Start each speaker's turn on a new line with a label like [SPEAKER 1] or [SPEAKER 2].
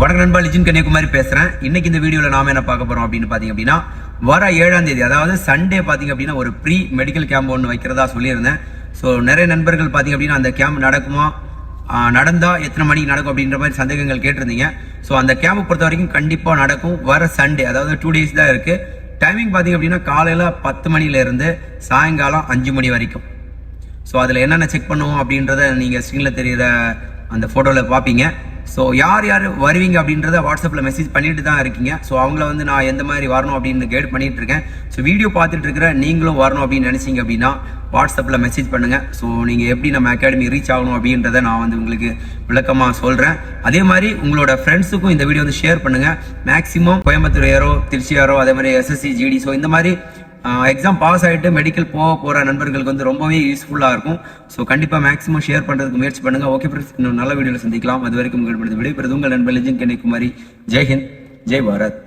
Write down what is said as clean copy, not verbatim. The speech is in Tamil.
[SPEAKER 1] வணக்கம் நண்பா, லிஜன் கன்னியாகுமரி பேசுறேன். இன்னைக்கு இந்த வீடியோல நாம என்ன பார்க்க போறோம் அப்படின்னு பாத்தீங்க அப்படின்னா, வர 7ஆம் தேதி அதாவது சண்டே பாத்தீங்க அப்படின்னா ஒரு ப்ரீ மெடிக்கல் கேம்ப் ஒன்று வைக்கிறதா சொல்லியிருந்தேன். ஸோ நிறைய நண்பர்கள் பாத்தீங்க அப்படின்னா அந்த கேம்ப் நடக்குமா, நடந்தா எத்தனை மணிக்கு நடக்கும் அப்படின்ற மாதிரி சந்தேகங்கள் கேட்டிருந்தீங்க. ஸோ அந்த கேம்ப் பொறுத்த வரைக்கும் கண்டிப்பா நடக்கும். வர சண்டே, அதாவது 2 days தான் இருக்கு. டைமிங் பாத்தீங்க அப்படின்னா காலையில 10 மணில இருந்து சாயங்காலம் 5 மணி வரைக்கும். ஸோ அதில் என்னென்ன செக் பண்ணுவோம் அப்படின்றத நீங்கள் ஸ்க்ரீனில் தெரிகிற அந்த ஃபோட்டோவில் பார்ப்பீங்க. ஸோ யார் யார் வருவீங்க அப்படின்றத வாட்ஸ்அப்பில் மெசேஜ் பண்ணிட்டு தான் இருக்கீங்க. ஸோ அவங்கள வந்து நான் எந்த மாதிரி வரணும் அப்படின்னு கைட் பண்ணிட்டு இருக்கேன். ஸோ வீடியோ பார்த்துட்டு இருக்கிற நீங்களும் வரணும் அப்படின்னு நினைச்சீங்க அப்படின்னா வாட்ஸ்அப்பில் மெசேஜ் பண்ணுங்கள். ஸோ நீங்கள் எப்படி நம்ம அகாடமி ரீச் ஆகணும் அப்படின்றத நான் வந்து உங்களுக்கு விளக்கமாக சொல்கிறேன். அதே மாதிரி உங்களோட ஃப்ரெண்ட்ஸுக்கும் இந்த வீடியோ வந்து ஷேர் பண்ணுங்கள். Maximum Coimbatore aero, Trichy aero, அதே மாதிரி SSC, GD, ஸோ இந்த மாதிரி எக்ஸாம் பாஸ் ஆகிட்டு மெடிக்கல் போகிற நண்பர்களுக்கு வந்து ரொம்பவே யூஸ்ஃபுல்லாக இருக்கும். ஸோ கண்டிப்பாக மேக்ஸிமம் ஷேர் பண்ணுறதுக்கு முயற்சி பண்ணுங்கள். ஓகே ஃப்ரெண்ட்ஸ், இன்னும் நல்ல வீடியோவில் சந்திக்கலாம். அது வரைக்கும் விடைபெறுது உங்கள் நண்பர் லிஜன் கன்னியாகுமரி. ஜெய் ஹிந்த், ஜெய் பாரத்.